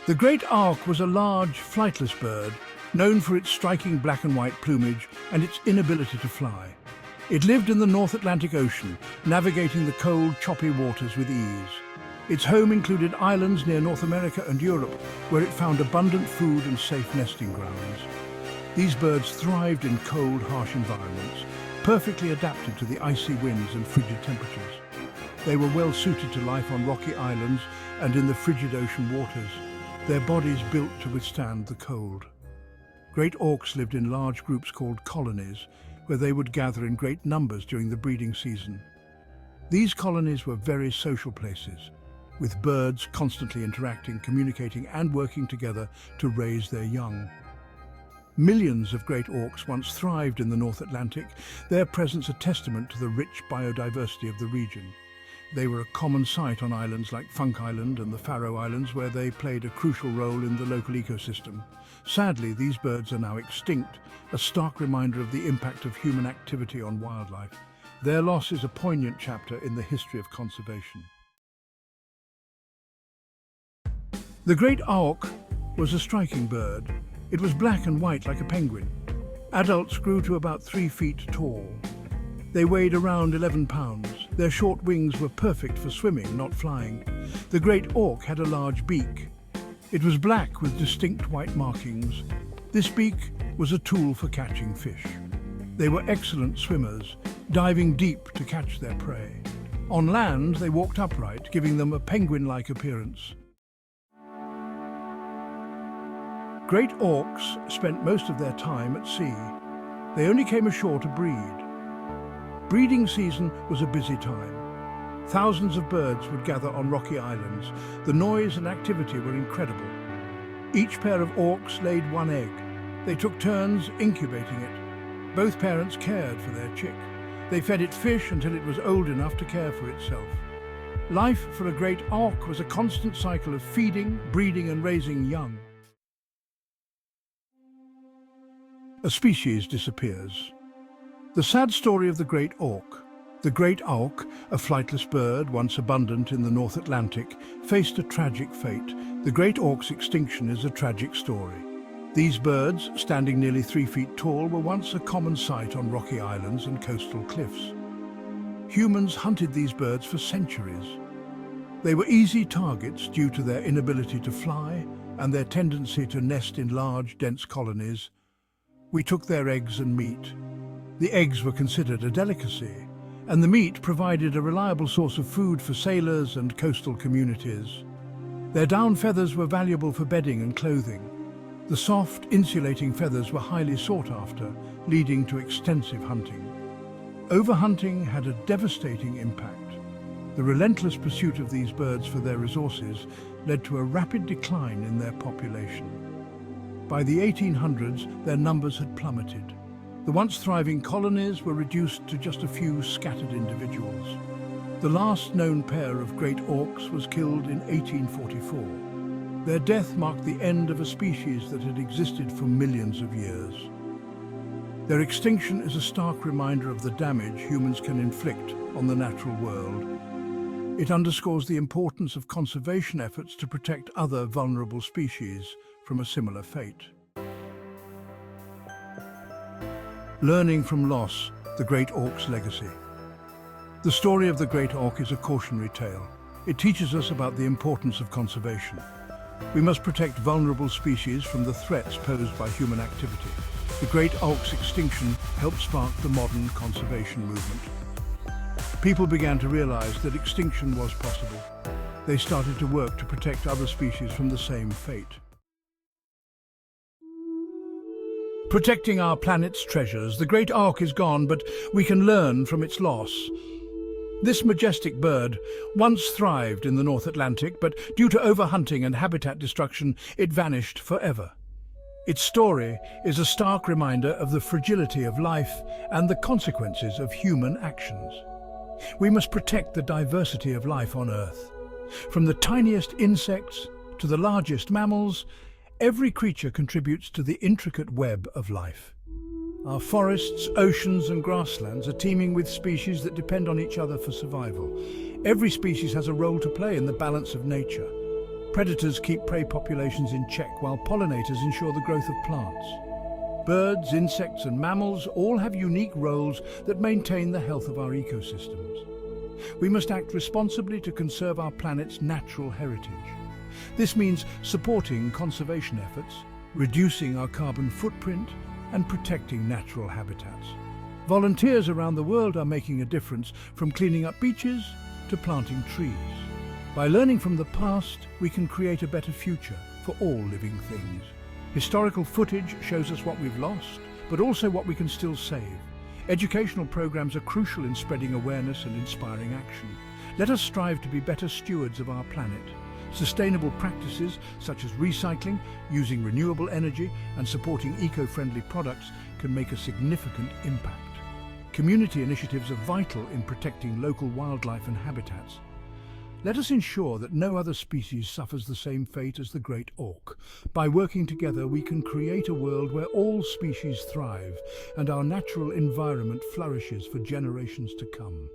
The Great Auk was a large, flightless bird, known for its striking black and white plumage and its inability to fly. It lived in the North Atlantic Ocean, navigating the cold, choppy waters with ease. Its home included islands near North America and Europe, where it found abundant food and safe nesting grounds. These birds thrived in cold, harsh environments, perfectly adapted to the icy winds and frigid temperatures. They were well suited to life on rocky islands and in the frigid ocean waters, their bodies built to withstand the cold. Great auks lived in large groups called colonies, where they would gather in great numbers during the breeding season. These colonies were very social places, with birds constantly interacting, communicating and working together to raise their young. Millions of great auks once thrived in the North Atlantic, their presence a testament to the rich biodiversity of the region. They were a common sight on islands like Funk Island and the Faroe Islands, where they played a crucial role in the local ecosystem. Sadly, these birds are now extinct, a stark reminder of the impact of human activity on wildlife. Their loss is a poignant chapter in the history of conservation. The Great Auk was a striking bird. It was black and white like a penguin. Adults grew to about 3 feet tall. They weighed around 11 pounds. Their short wings were perfect for swimming, not flying. The Great Auk had a large beak. It was black with distinct white markings. This beak was a tool for catching fish. They were excellent swimmers, diving deep to catch their prey. On land, they walked upright, giving them a penguin-like appearance. Great auks spent most of their time at sea. They only came ashore to breed. Breeding season was a busy time. Thousands of birds would gather on rocky islands. The noise and activity were incredible. Each pair of auks laid one egg. They took turns incubating it. Both parents cared for their chick. They fed it fish until it was old enough to care for itself. Life for a great auk was a constant cycle of feeding, breeding and raising young. A species disappears. The sad story of the great auk. The great auk, a flightless bird once abundant in the North Atlantic, faced a tragic fate. The great auk's extinction is a tragic story. These birds, standing nearly 3 feet tall, were once a common sight on rocky islands and coastal cliffs. Humans hunted these birds for centuries. They were easy targets due to their inability to fly and their tendency to nest in large, dense colonies. We took their eggs and meat. The eggs were considered a delicacy, and the meat provided a reliable source of food for sailors and coastal communities. Their down feathers were valuable for bedding and clothing. The soft, insulating feathers were highly sought after, leading to extensive hunting. Overhunting had a devastating impact. The relentless pursuit of these birds for their resources led to a rapid decline in their population. By the 1800s, their numbers had plummeted. The once thriving colonies were reduced to just a few scattered individuals. The last known pair of great auks was killed in 1844. Their death marked the end of a species that had existed for millions of years. Their extinction is a stark reminder of the damage humans can inflict on the natural world. It underscores the importance of conservation efforts to protect other vulnerable species from a similar fate. Learning from loss, the great auk's legacy. The story of the great auk is a cautionary tale. It teaches us about the importance of conservation. We must protect vulnerable species from the threats posed by human activity. The great auk's extinction helped spark the modern conservation movement. People began to realize that extinction was possible. They started to work to protect other species from the same fate. Protecting our planet's treasures, the great auk is gone, but we can learn from its loss. This majestic bird once thrived in the North Atlantic, but due to overhunting and habitat destruction, it vanished forever. Its story is a stark reminder of the fragility of life and the consequences of human actions. We must protect the diversity of life on Earth. From the tiniest insects to the largest mammals, every creature contributes to the intricate web of life. Our forests, oceans and grasslands are teeming with species that depend on each other for survival. Every species has a role to play in the balance of nature. Predators keep prey populations in check, while pollinators ensure the growth of plants. Birds, insects and mammals all have unique roles that maintain the health of our ecosystems. We must act responsibly to conserve our planet's natural heritage. This means supporting conservation efforts, reducing our carbon footprint, and protecting natural habitats. Volunteers around the world are making a difference, from cleaning up beaches to planting trees. By learning from the past, we can create a better future for all living things. Historical footage shows us what we've lost, but also what we can still save. Educational programs are crucial in spreading awareness and inspiring action. Let us strive to be better stewards of our planet. Sustainable practices such as recycling, using renewable energy, and supporting eco-friendly products can make a significant impact. Community initiatives are vital in protecting local wildlife and habitats. Let us ensure that no other species suffers the same fate as the Great Auk. By working together, we can create a world where all species thrive and our natural environment flourishes for generations to come.